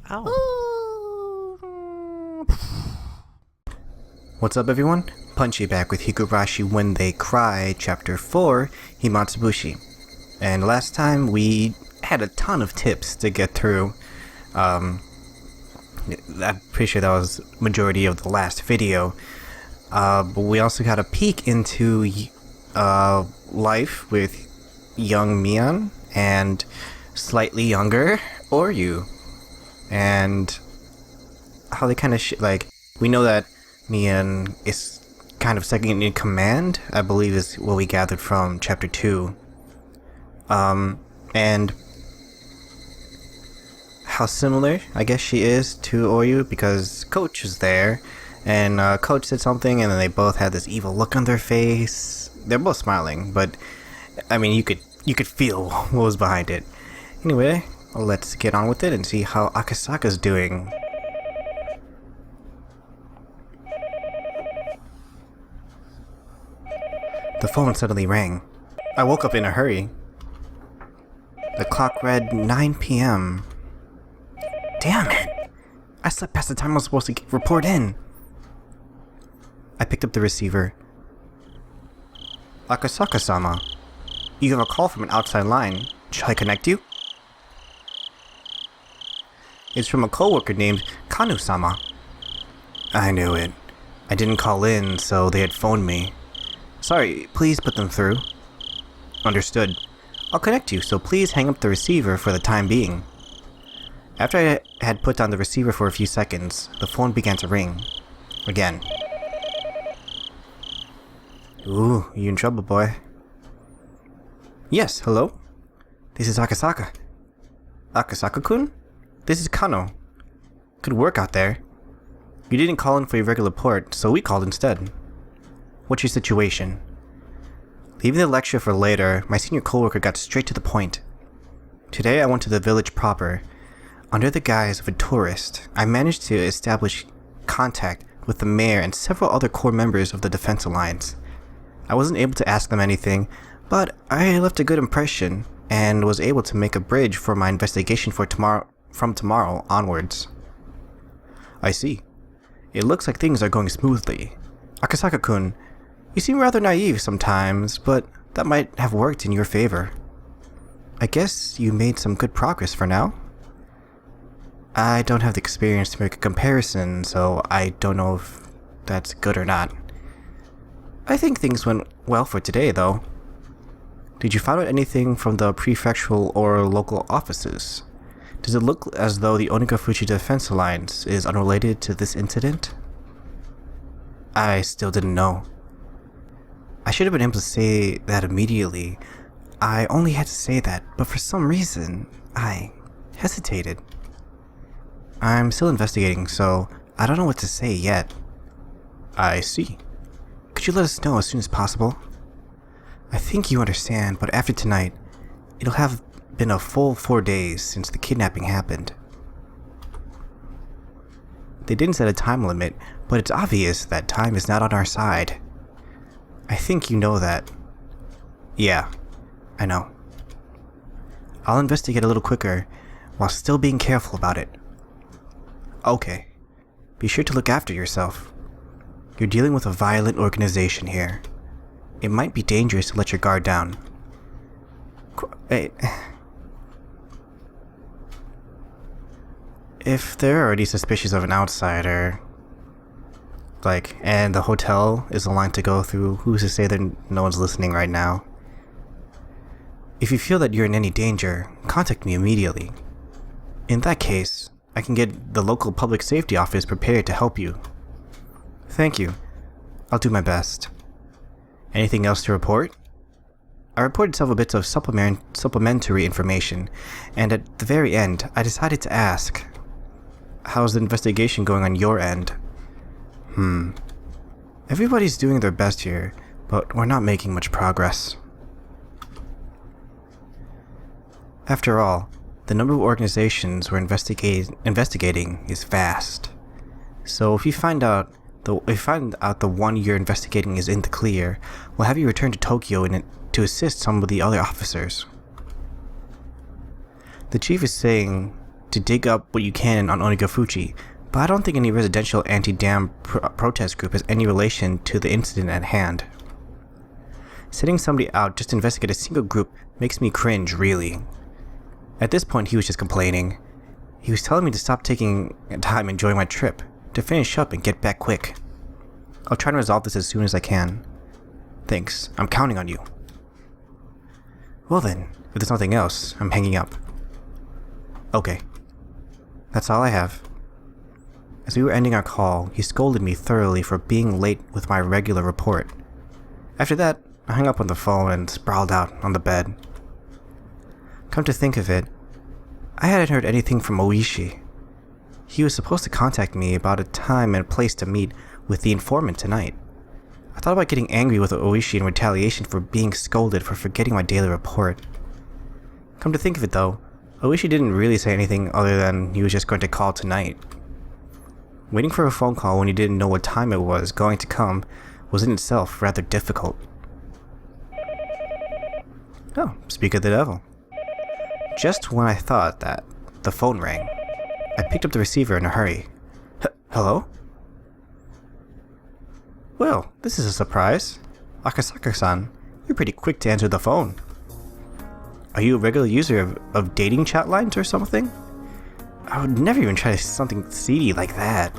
Ow. What's up, everyone? Punchy back with Higurashi When They Cry, Chapter 4, Himatsubushi. And last time we had a ton of tips to get through. I'm pretty sure that was majority of the last video. But we also got a peek into life with young Mian and slightly younger Oryu. And how they kind of we know that Mian is kind of second in command, I believe is what we gathered from chapter 2. And how similar I guess she is to Oryu, because Coach was there and Coach said something and then they both had this evil look on their face. They're both smiling, but I mean you could feel what was behind it. Anyway, let's get on with it and see how Akasaka's doing. The phone suddenly rang. I woke up in a hurry. The clock read 9 p.m. Damn it! I slept past the time I was supposed to report in. I picked up the receiver. Akasaka-sama, you have a call from an outside line. Shall I connect you? It's from a coworker named Kanu-sama. I knew it. I didn't call in, so they had phoned me. Sorry, please put them through. Understood. I'll connect you, so please hang up the receiver for the time being. After I had put down the receiver for a few seconds, the phone began to ring. Again. Ooh, you in trouble, boy. Yes, hello? This is Akasaka. Akasaka-kun? This is Kano. Good work out there. You didn't call in for your regular port, so we called instead. What's your situation? Leaving the lecture for later, my senior coworker got straight to the point. Today I went to the village proper. Under the guise of a tourist, I managed to establish contact with the mayor and several other core members of the Defense Alliance. I wasn't able to ask them anything, but I left a good impression and was able to make a bridge for my investigation for from tomorrow onwards. I see. It looks like things are going smoothly. Akasaka-kun, you seem rather naive sometimes, but that might have worked in your favor. I guess you made some good progress for now. I don't have the experience to make a comparison, so I don't know if that's good or not. I think things went well for today, though. Did you find out anything from the prefectural or local offices? Does it look as though the Onagafuchi Defense Alliance is unrelated to this incident? I still didn't know. I should have been able to say that immediately. I only had to say that, but for some reason, I hesitated. I'm still investigating, so I don't know what to say yet. I see. Could you let us know as soon as possible? I think you understand, but after tonight, it'll have been a full 4 days since the kidnapping happened. They didn't set a time limit, but it's obvious that time is not on our side. I think you know that. Yeah, I know. I'll investigate a little quicker, while still being careful about it. Okay. Be sure to look after yourself. You're dealing with a violent organization here. It might be dangerous to let your guard down. If they're already suspicious of an outsider, and the hotel is a line to go through, who's to say that no one's listening right now? If you feel that you're in any danger, contact me immediately. In that case, I can get the local public safety office prepared to help you. Thank you. I'll do my best. Anything else to report? I reported several bits of supplementary information, and at the very end, I decided to ask, how's the investigation going on your end? Everybody's doing their best here, but we're not making much progress. After all, the number of organizations we're investigating is vast. So if you find out the one you're investigating is in the clear, we'll have you return to Tokyo to assist some of the other officers. The chief is saying to dig up what you can on Onigafuchi, but I don't think any residential anti-dam protest group has any relation to the incident at hand. Sending somebody out just to investigate a single group makes me cringe, really. At this point, he was just complaining. He was telling me to stop taking time enjoying my trip, to finish up and get back quick. I'll try to resolve this as soon as I can. Thanks, I'm counting on you. Well then, if there's nothing else, I'm hanging up. Okay. That's all I have. As we were ending our call, he scolded me thoroughly for being late with my regular report. After that, I hung up on the phone and sprawled out on the bed. Come to think of it, I hadn't heard anything from Oishi. He was supposed to contact me about a time and place to meet with the informant tonight. I thought about getting angry with Oishi in retaliation for being scolded for forgetting my daily report. Come to think of it though, Oishi didn't really say anything other than he was just going to call tonight. Waiting for a phone call when you didn't know what time it was going to come was in itself rather difficult. Oh, speak of the devil. Just when I thought that, the phone rang. I picked up the receiver in a hurry. Hello? Well, this is a surprise. Akasaka-san, you're pretty quick to answer the phone. Are you a regular user of dating chat lines or something? I would never even try something seedy like that.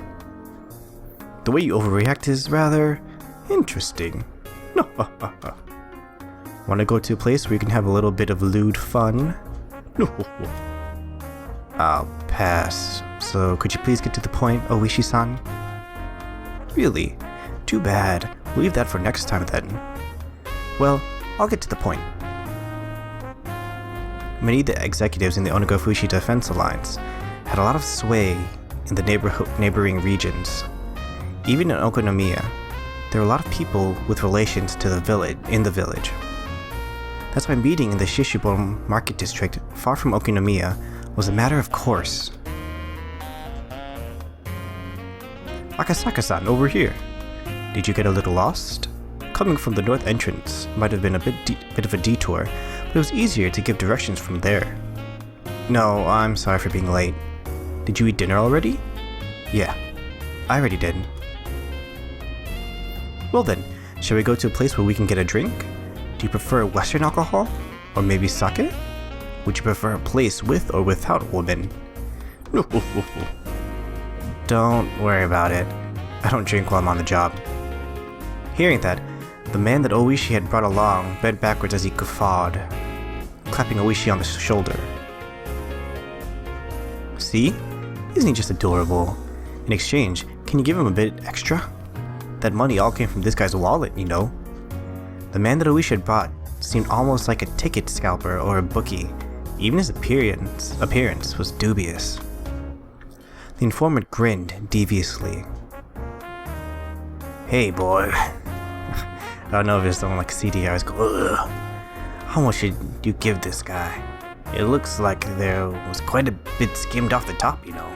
The way you overreact is rather interesting. No. Want to go to a place where you can have a little bit of lewd fun? No. I'll pass. So could you please get to the point, Oishi-san? Really? Too bad. We'll leave that for next time then. Well, I'll get to the point. Many of the executives in the Onigafushi Defense Alliance had a lot of sway in the neighboring regions. Even in Okonomiya, there were a lot of people with relations to the village. That's why meeting in the Shishibon market district, far from Okonomiya, was a matter of course. Akasaka-san, over here. Did you get a little lost? Coming from the north entrance might have been a bit of a detour, but it was easier to give directions from there. No, I'm sorry for being late. Did you eat dinner already? Yeah, I already did. Well then, shall we go to a place where we can get a drink? Do you prefer Western alcohol? Or maybe sake? Would you prefer a place with or without a woman? Don't worry about it. I don't drink while I'm on the job. Hearing that, the man that Oishi had brought along bent backwards as he guffawed, clapping Oishi on the shoulder. See? Isn't he just adorable? In exchange, can you give him a bit extra? That money all came from this guy's wallet, you know. The man that Oishi had brought seemed almost like a ticket scalper or a bookie. Even his appearance was dubious. The informant grinned deviously. Hey boy. I don't know if it's someone like CDRs go, ugh. How much should you give this guy? It looks like there was quite a bit skimmed off the top, you know.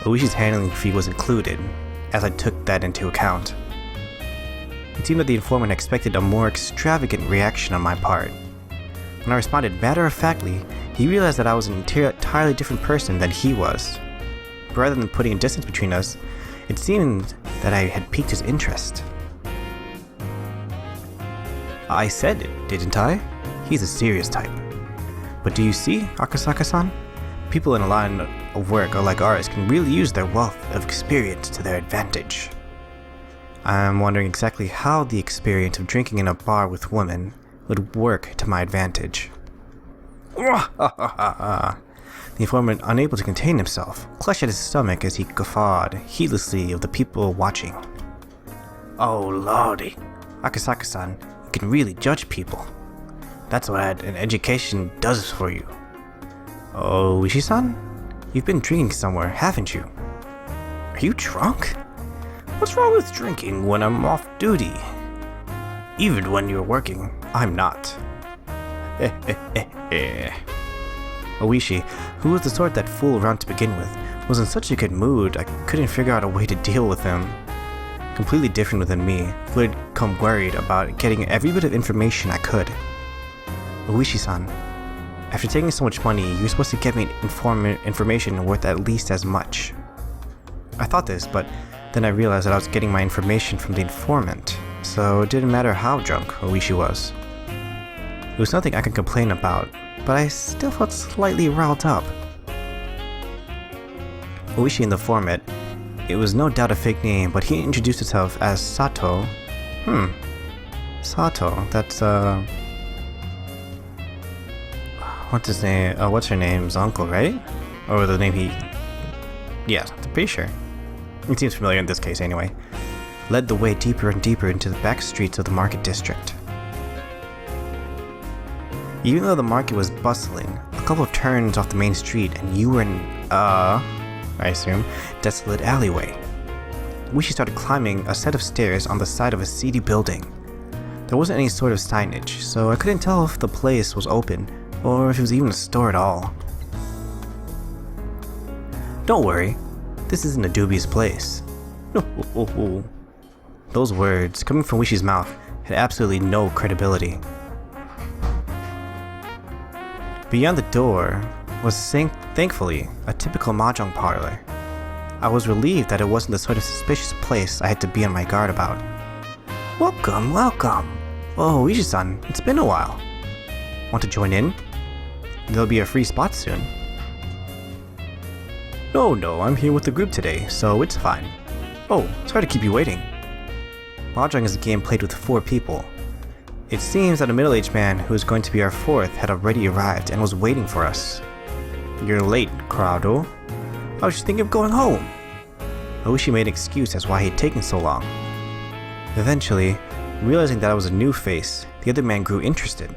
Oishi's handling fee was included, as I took that into account. It seemed that the informant expected a more extravagant reaction on my part. When I responded matter-of-factly, he realized that I was an entirely different person than he was. But rather than putting a distance between us, it seemed that I had piqued his interest. I said it, didn't I? He's a serious type. But do you see, Akasaka-san? People in a line of work like ours can really use their wealth of experience to their advantage. I'm wondering exactly how the experience of drinking in a bar with women would work to my advantage. The informant, unable to contain himself, clutched at his stomach as he guffawed heedlessly of the people watching. Oh lordy, Akasaka-san, you can really judge people. That's what an education does for you. Oh, Oishi-san? You've been drinking somewhere, haven't you? Are you drunk? What's wrong with drinking when I'm off duty? Even when you're working, I'm not. Oishi, who was the sort that fooled around to begin with, was in such a good mood I couldn't figure out a way to deal with him. Completely different within me, who had come worried about getting every bit of information I could. Oishi-san, After taking so much money, you were supposed to get me information worth at least as much. I thought this, but then I realized that I was getting my information from the informant, so it didn't matter how drunk Oishi was. It was nothing I could complain about, but I still felt slightly riled up. Oishi in the format, it was no doubt a fake name, but he introduced himself as Sato. Sato, that's what's his name? What's her name's uncle, right? Or the name he... Yeah, I'm pretty sure. It seems familiar in this case anyway. Led the way deeper and deeper into the back streets of the market district. Even though the market was bustling, a couple of turns off the main street and you were in, I assume, desolate alleyway. Oishi started climbing a set of stairs on the side of a seedy building. There wasn't any sort of signage, so I couldn't tell if the place was open or if it was even a store at all. Don't worry, this isn't a dubious place. Those words, coming from Oishi's mouth, had absolutely no credibility. Beyond the door was, thankfully, a typical Mahjong parlor. I was relieved that it wasn't the sort of suspicious place I had to be on my guard about. Welcome, welcome! Oh, Oishi-san, it's been a while. Want to join in? There'll be a free spot soon. No, I'm here with the group today, so it's fine. Oh, sorry to keep you waiting. Mahjong is a game played with 4 people. It seems that a middle-aged man who is going to be our 4th had already arrived and was waiting for us. You're late, Corrado. I was just thinking of going home. Oishi made an excuse as why he had taken so long. Eventually, realizing that I was a new face, the other man grew interested.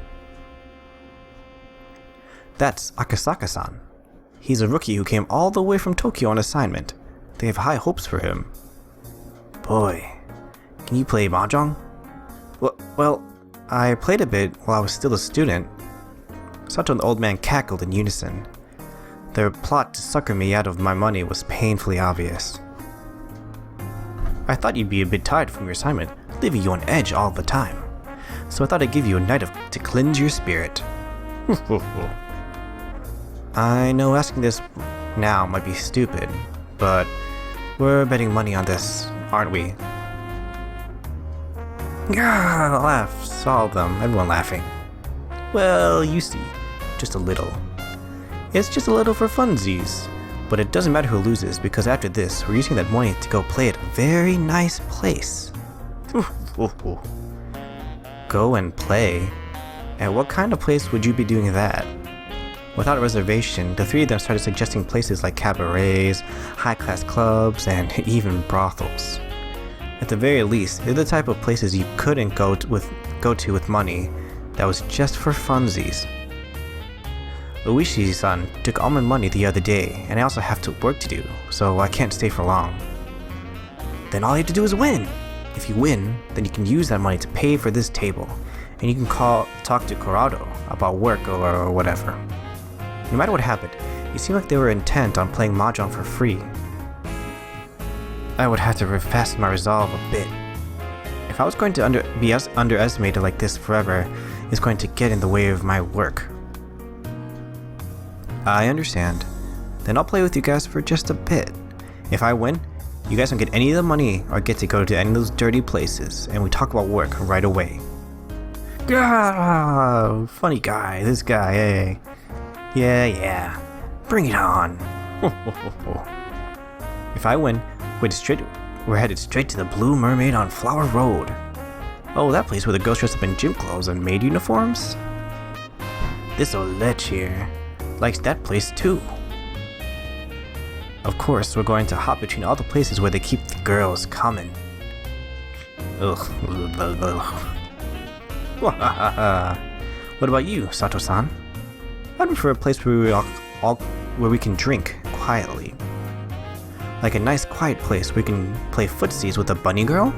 That's Akasaka-san. He's a rookie who came all the way from Tokyo on assignment. They have high hopes for him. Boy, can you play Mahjong? Well, I played a bit while I was still a student. Sato and the old man cackled in unison. Their plot to sucker me out of my money was painfully obvious. I thought you'd be a bit tired from your assignment, leaving you on edge all the time. So I thought I'd give you a night to cleanse your spirit. I know asking this now might be stupid, but we're betting money on this, aren't we? Gah, laughs, all of them, everyone laughing. Well, you see, just a little. It's just a little for funsies, but it doesn't matter who loses because after this, we're using that money to go play at a very nice place. Go and play? And what kind of place would you be doing that? Without a reservation, the 3 of them started suggesting places like cabarets, high-class clubs, and even brothels. At the very least, they're the type of places you couldn't go to with money that was just for funsies. Oishi-san took all my money the other day, and I also have work to do, so I can't stay for long. Then all you have to do is win! If you win, then you can use that money to pay for this table, and you can talk to Corrado about work or whatever. No matter what happened, it seemed like they were intent on playing Mahjong for free. I would have to refasten my resolve a bit. If I was going to be underestimated like this forever, it's going to get in the way of my work. I understand. Then I'll play with you guys for just a bit. If I win, you guys don't get any of the money or get to go to any of those dirty places, and we talk about work right away. Gah! Funny guy, this guy, hey. Yeah. Bring it on. If I win, we're headed straight to the Blue Mermaid on Flower Road. Oh, that place where the girls dress up in gym clothes and maid uniforms? This old lech here likes that place too. Of course, we're going to hop between all the places where they keep the girls coming. Ugh. What about you, Sato-san? I'd prefer a place where we can drink quietly. Like a nice quiet place where we can play footsies with a bunny girl?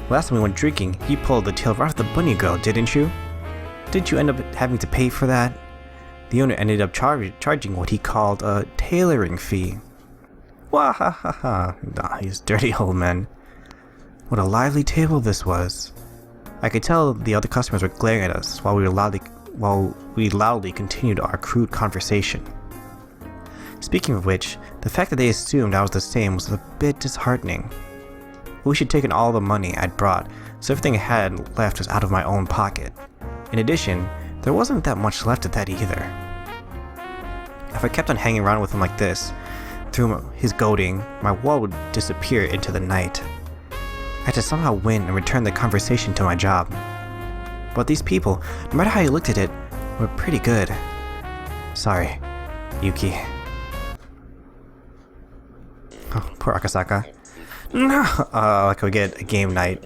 Last time we went drinking, you pulled the tail right off the bunny girl, didn't you? Didn't you end up having to pay for that? The owner ended up charging what he called a tailoring fee. Nah, he's dirty old man. What a lively table this was. I could tell the other customers were glaring at us while we while we loudly continued our crude conversation. Speaking of which, the fact that they assumed I was the same was a bit disheartening. We should take in all the money I'd brought, so everything I had left was out of my own pocket. In addition, there wasn't that much left of that either. If I kept on hanging around with him like this, through his goading, my wall would disappear into the night. I had to somehow win and return the conversation to my job. But these people, no matter how you looked at it, were pretty good. Sorry, Yuki. Oh, poor Akasaka. No, like we get a game night,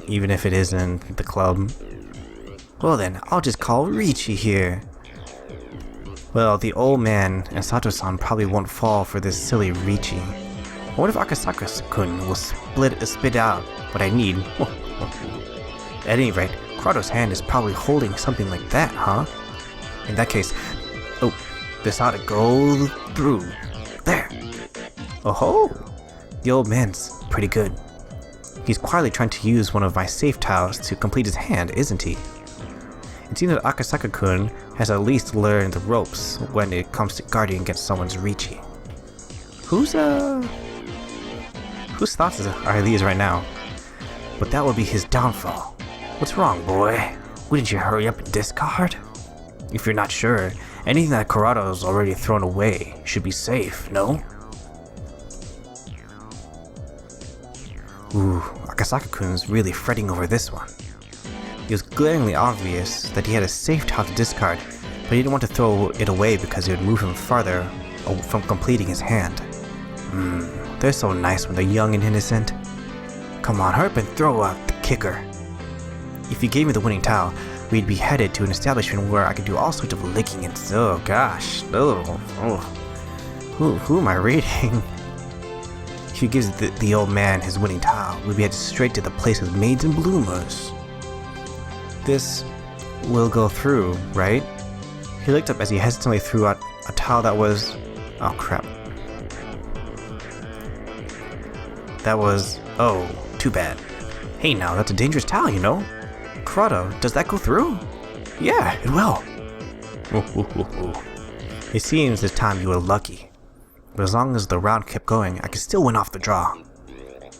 even if it isn't the club. Well then, I'll just call Richie here. Well, the old man and Sato-san probably won't fall for this silly Richie. What if Akasaka-kun will spit out what I need? At any rate, Kurado's hand is probably holding something like that, huh? In that case, oh, this ought to go through. There! Oh-ho! The old man's pretty good. He's quietly trying to use one of my safe tiles to complete his hand, isn't he? It seems that Akasaka-kun has at least learned the ropes when it comes to guarding against someone's Richie. Whose thoughts are these right now? But that would be his downfall. What's wrong, boy? Wouldn't you hurry up and discard? If you're not sure, anything that Kurado's already thrown away should be safe, no? Ooh, Akasaka-kun's really fretting over this one. It was glaringly obvious that he had a safe tile to discard, but he didn't want to throw it away because it would move him farther from completing his hand. They're so nice when they're young and innocent. Come on, hurry up and throw out the kicker. If he gave me the winning tile, we'd be headed to an establishment where I could do all sorts of licking and oh gosh, who am I reading? If he gives the old man his winning tile, we'd be headed straight to the place with maids and bloomers. This will go through, right? He looked up as he hesitantly threw out a tile that was... oh crap. That was... oh, too bad. Hey now, that's a dangerous tile, you know? Kurado, does that go through? Yeah, it will. It seems this time you were lucky. But as long as the round kept going, I could still win off the draw.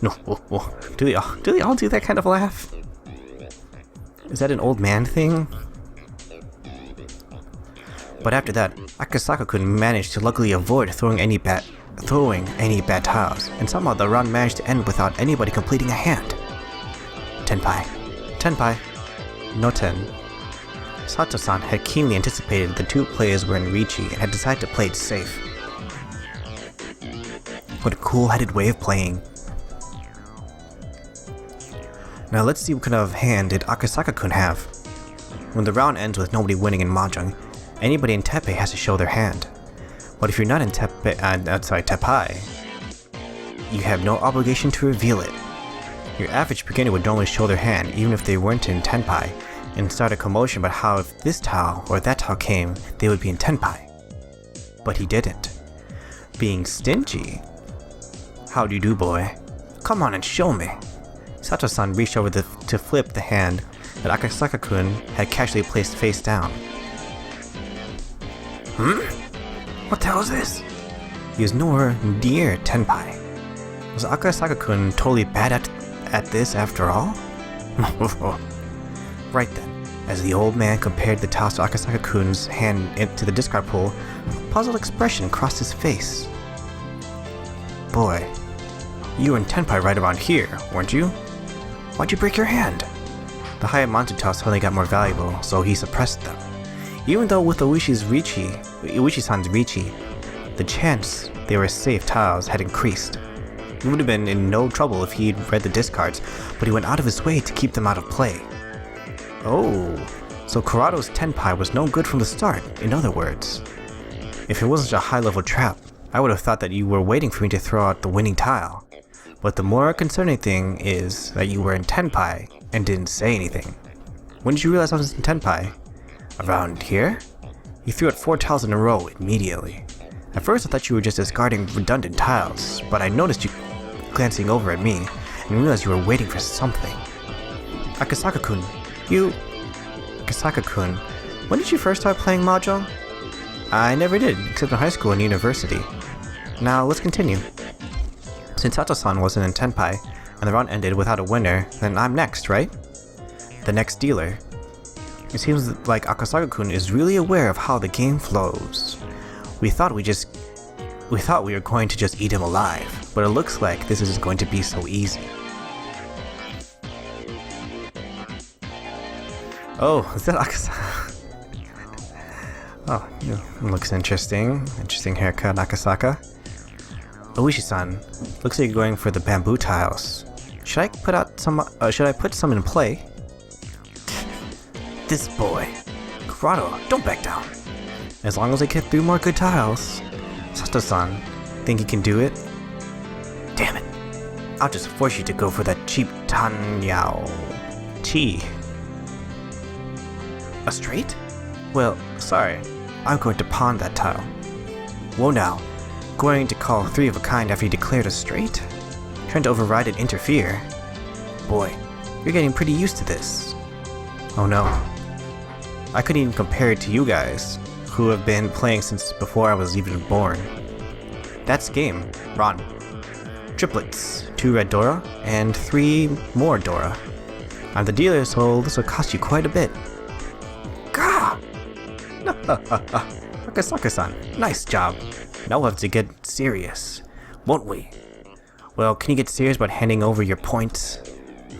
Do they all do that kind of laugh? Is that an old man thing? But after that, Akasaka-kun managed to luckily avoid throwing any bad tiles, and somehow the round managed to end without anybody completing a hand. Tenpai. No ten. Sato-san had keenly anticipated the two players were in Richie and had decided to play it safe. What a cool-headed way of playing. Now let's see what kind of hand did Akasaka-kun have. When the round ends with nobody winning in Mahjong, anybody in Teppei has to show their hand. But if you're not in Teppei, you have no obligation to reveal it. Your average beginner would normally show their hand even if they weren't in Tenpai, and start a commotion about how if this tile or that tile came, they would be in Tenpai. But he didn't. Being stingy. How do you do, boy? Come on and show me. Sato-san reached over to flip the hand that Akasaka-kun had casually placed face down. What the hell is this? He was nowhere near Tenpai. Was Akasaka-kun totally bad at this after all? Right then, as the old man compared the tiles to Akasaka-kun's hand into the discard pool, a puzzled expression crossed his face. Boy, you were in Tenpai right around here, weren't you? Why'd you break your hand? The Hayamantu tiles suddenly got more valuable, so he suppressed them. Even though with Uechi-san's Richie, the chance they were safe tiles had increased. He would have been in no trouble if he'd read the discards, but he went out of his way to keep them out of play. Oh, so Kurado's Tenpai was no good from the start, in other words. If it wasn't a high-level trap, I would have thought that you were waiting for me to throw out the winning tile. But the more concerning thing is that you were in Tenpai and didn't say anything. When did you realize I was in Tenpai? Around here? You threw out 4 tiles in a row immediately. At first I thought you were just discarding redundant tiles, but I noticed you glancing over at me and realized you were waiting for something. Akasaka-kun, Akasaka-kun, When did you first start playing Mahjong? I never did, except in high school and university. Now, let's continue. Since Sato-san wasn't in Tenpai, and the round ended without a winner, then I'm next, right? The next dealer. It seems like Akasaka-kun is really aware of how the game flows. We thought we were going to just eat him alive, but it looks like this isn't going to be so easy. Oh, is that Akasaka? Oh, looks interesting. Interesting haircut, Akasaka. Oishi-san, looks like you're going for the bamboo tiles. Should I put some in play? This boy. Kurado, don't back down. As long as I get 3 more good tiles. Sato-san, think you can do it? Damn it. I'll just force you to go for that cheap Tanyao. Chi. A straight? Well, sorry. I'm going to pawn that tile. Whoa now. Going to call 3 of a kind after you declared a straight? Trying to override and interfere? Boy, you're getting pretty used to this. Oh no. I couldn't even compare it to you guys, who have been playing since before I was even born. That's game, Ron. Triplets, 2 red Dora, and 3 more Dora. I'm the dealer, so this will cost you quite a bit. Gah! Akasaka-san, nice job. Now we'll have to get serious, won't we? Well, can you get serious about handing over your points?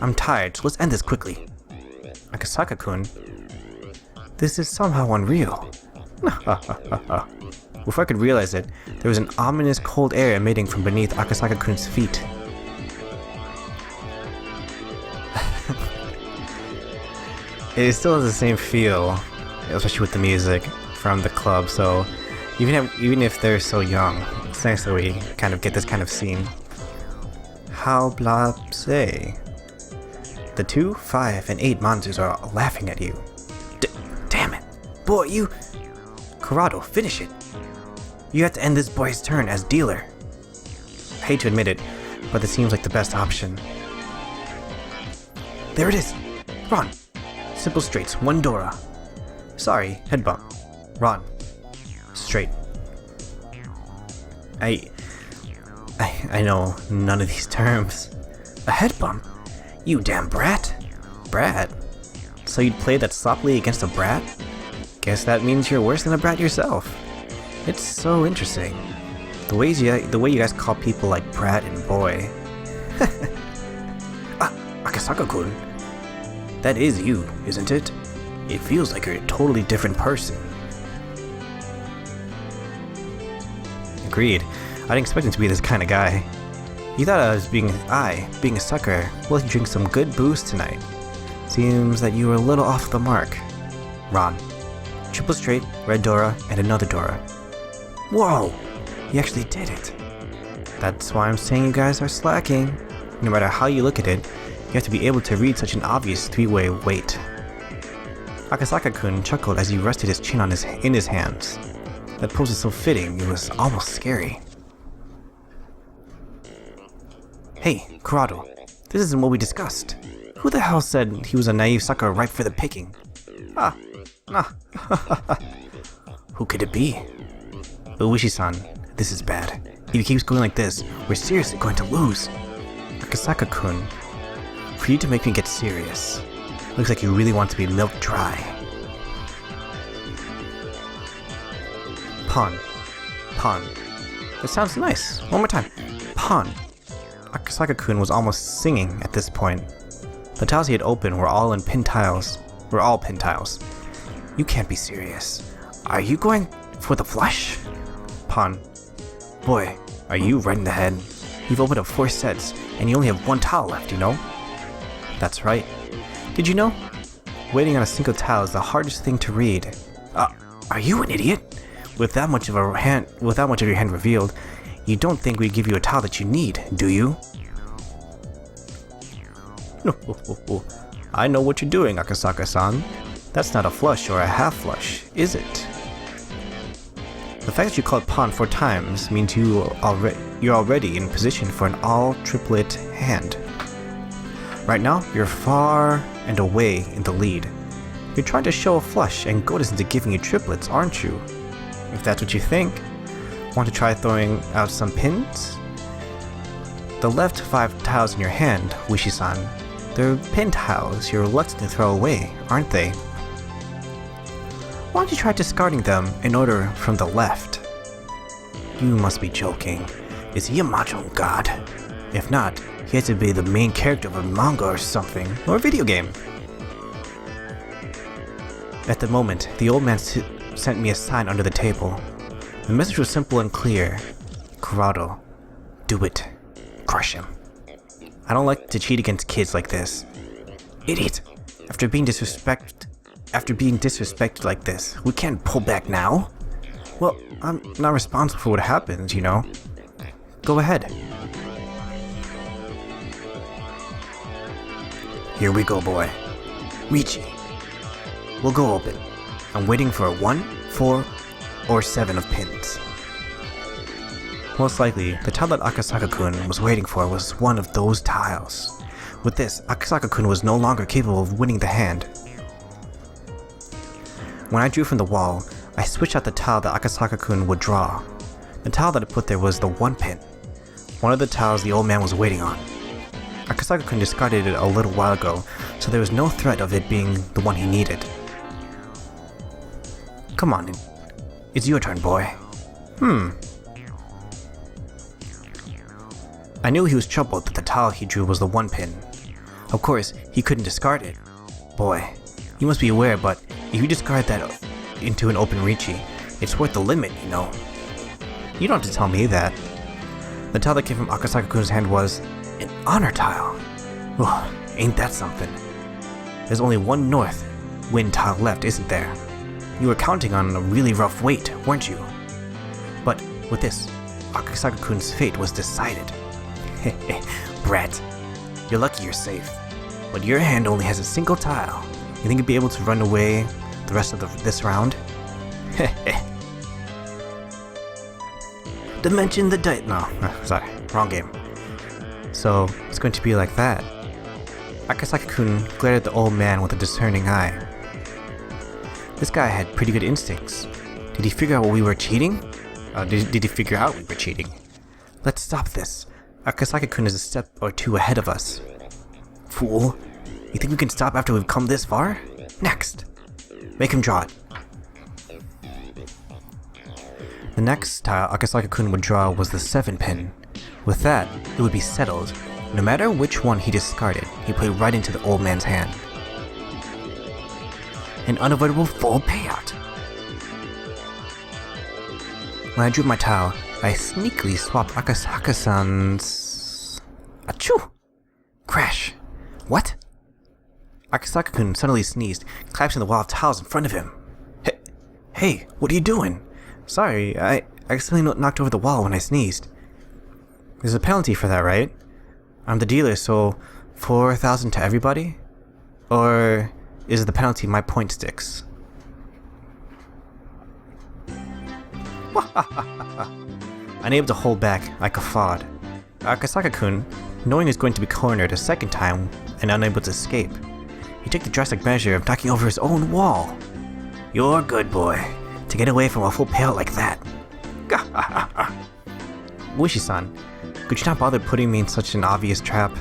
I'm tired, so let's end this quickly. Akasaka-kun, this is somehow unreal. Before I could realize it, there was an ominous cold air emitting from beneath Akasaka-kun's feet. It still has the same feel, especially with the music from the club, so even if they're so young, it's nice that we kind of get this kind of scene. How blasé. The 2, 5, and 8 monsters are laughing at you. Damn it. Boy, you... Kurado, finish it. You have to end this boy's turn as dealer. I hate to admit it, but this seems like the best option. There it is. Ron. Simple straights, 1 Dora. Sorry, head bump. Ron. Straight. I know none of these terms. A head bump? You damn brat. Brat? So you'd play that sloppily against a brat? Guess that means you're worse than a brat yourself. It's so interesting. The way you guys call people like brat and boy. Akasaka-kun. That is you, isn't it? It feels like you're a totally different person. Agreed. I didn't expect him to be this kind of guy. You thought I was being a sucker, will let you drink some good booze tonight. Seems that you were a little off the mark. Ron. Triple straight, red Dora, and another Dora. Whoa! You actually did it. That's why I'm saying you guys are slacking. No matter how you look at it, you have to be able to read such an obvious 3-way weight. Akasaka-kun chuckled as he rested his chin in his hands. That pose was so fitting, it was almost scary. Hey, Kurado, this isn't what we discussed. Who the hell said he was a naive sucker ripe for the picking? Who could it be? Oishi-san, this is bad. If he keeps going like this, we're seriously going to lose. Akasaka-kun, for you to make me get serious, looks like you really want to be milked dry. Pawn. Pawn. That sounds nice. One more time. Pawn. Akasaka-kun was almost singing at this point. The tiles he had opened were all pin tiles. You can't be serious. Are you going for the flush? Pawn. Boy, are you right in the head? You've opened up 4 sets, and you only have 1 tile left, you know? That's right. Did you know? Waiting on a single tile is the hardest thing to read. Are you an idiot? With that much of your hand revealed, you don't think we'd give you a tile that you need, do you? I know what you're doing, Akasaka-san. That's not a flush or a half flush, is it? The fact that you called pawn 4 times means you're already in position for an all-triplet hand. Right now, you're far and away in the lead. You're trying to show a flush and goad us into giving you triplets, aren't you? If that's what you think. Want to try throwing out some pins? The left 5 tiles in your hand, Wishi-san. They're pin tiles you're reluctant to throw away, aren't they? Why don't you try discarding them in order from the left? You must be joking. Is he a Mahjong god? If not, he has to be the main character of a manga or something, or a video game. At the moment, the old man sent me a sign under the table. The message was simple and clear. Corrado, do it. Crush him. I don't like to cheat against kids like this. Idiot! After being disrespected like this, we can't pull back now? Well, I'm not responsible for what happens, you know. Go ahead. Here we go, boy. Richi. We'll go open. I'm waiting for a 1, 4, or 7 of pins. Most likely, the tile that Akasaka-kun was waiting for was one of those tiles. With this, Akasaka-kun was no longer capable of winning the hand. When I drew from the wall, I switched out the tile that Akasaka-kun would draw. The tile that I put there was the 1 pin. One of the tiles the old man was waiting on. Akasaka-kun discarded it a little while ago, so there was no threat of it being the one he needed. Come on, it's your turn, boy. I knew he was troubled that the tile he drew was the 1 pin. Of course, he couldn't discard it. Boy, you must be aware, but if you discard that into an open Richi, it's worth the limit, you know. You don't have to tell me that. The tile that came from Akasaka-kun's hand was an honor tile. Ugh, ain't that something? There's only 1 north wind tile left, isn't there? You were counting on a really rough wait, weren't you? But with this, Akasaka-kun's fate was decided. Brat, you're lucky you're safe. But your hand only has a single tile. You think you'll be able to run away the rest of this round? Dimension the dice. No, sorry, wrong game. So, it's going to be like that. Akasaka-kun glared at the old man with a discerning eye. This guy had pretty good instincts. Did he figure out we were cheating? Did he figure out we were cheating? Let's stop this. Akasaka-kun is a step or 2 ahead of us. Fool. You think we can stop after we've come this far? Next. Make him draw it. The next tile Akasaka-kun would draw was the 7 pin. With that, it would be settled. No matter which one he discarded, he played right into the old man's hand. An unavoidable full payout. When I drew my tile, I sneakily swapped Akasaka-san's... Achoo! Crash. What? Akasaka-kun suddenly sneezed, collapsing the wall of tiles in front of him. Hey, what are you doing? Sorry, I accidentally knocked over the wall when I sneezed. There's a penalty for that, right? I'm the dealer, so 4,000 to everybody? Or is the penalty my point sticks? Unable to hold back, I guffawed. Akasaka-kun, knowing he was going to be cornered a second time and unable to escape, he took the drastic measure of knocking over his own wall. You're good, boy, to get away from a full payout like that. Wishi-san, could you not bother putting me in such an obvious trap?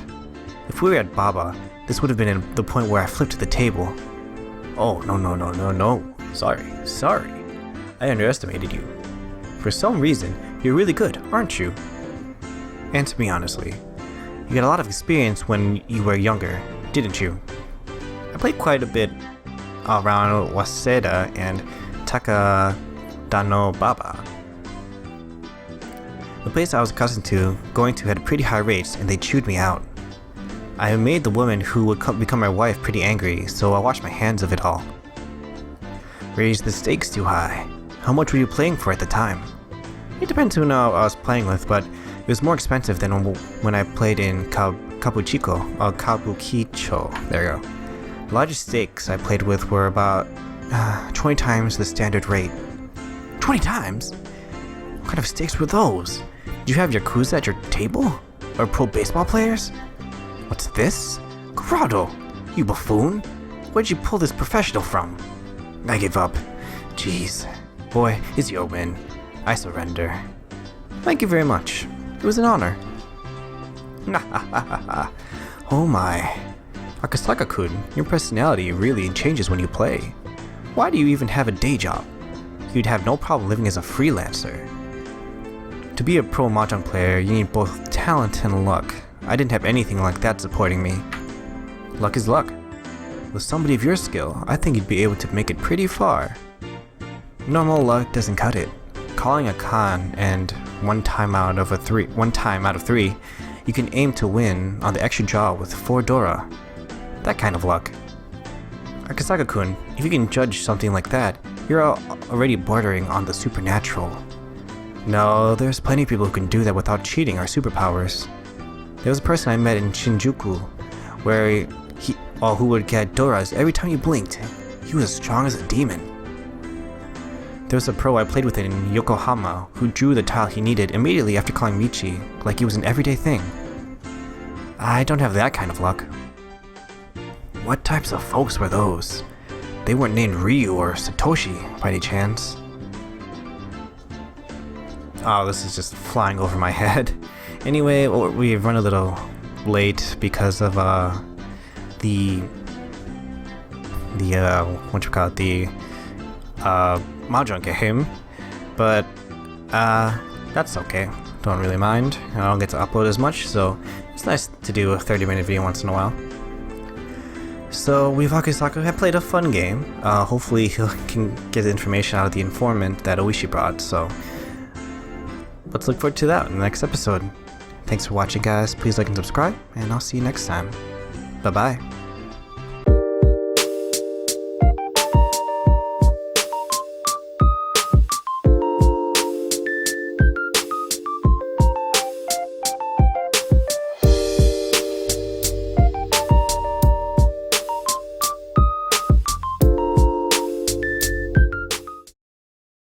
If we were at Baba, this would have been the point where I flipped the table. Oh, no. Sorry. I underestimated you. For some reason, you're really good, aren't you? Answer me honestly. You got a lot of experience when you were younger, didn't you? I played quite a bit around Waseda and Takadano Baba. The place I was accustomed to going to had pretty high rates and they chewed me out. I made the woman who would become my wife pretty angry, so I washed my hands of it all. Raised the stakes too high. How much were you playing for at the time? It depends who I was playing with, but it was more expensive than when I played in Kabukicho. There you go. The largest stakes I played with were about 20 times the standard rate. 20 times? What kind of stakes were those? Did you have Yakuza at your table? Or pro baseball players? What's this? Corrado, you buffoon! Where'd you pull this professional from? I give up. Jeez. Boy, it's your win. I surrender. Thank you very much. It was an honor. Oh my. Akasaka-kun, your personality really changes when you play. Why do you even have a day job? You'd have no problem living as a freelancer. To be a pro Mahjong player, you need both talent and luck. I didn't have anything like that supporting me. Luck is luck. With somebody of your skill, I think you'd be able to make it pretty far. Normal luck doesn't cut it. Calling a con and one time out of three, you can aim to win on the extra draw with 4 Dora. That kind of luck. Akasaka-kun, if you can judge something like that, you're already bordering on the supernatural. No, there's plenty of people who can do that without cheating or superpowers. There was a person I met in Shinjuku, where who would get Doras every time you blinked. He was as strong as a demon. There was a pro I played with in Yokohama who drew the tile he needed immediately after calling Michi, like he was an everyday thing. I don't have that kind of luck. What types of folks were those? They weren't named Ryu or Satoshi, by any chance. Oh, this is just flying over my head. Anyway, we've run a little late because of the Mahjong game, but that's okay. Don't really mind. I don't get to upload as much, so it's nice to do a 30-minute video once in a while. So we've Akasaka have played a fun game. Hopefully he can get the information out of the informant that Oishi brought, so let's look forward to that in the next episode. Thanks for watching, guys. Please like and subscribe, and I'll see you next time. Bye-bye.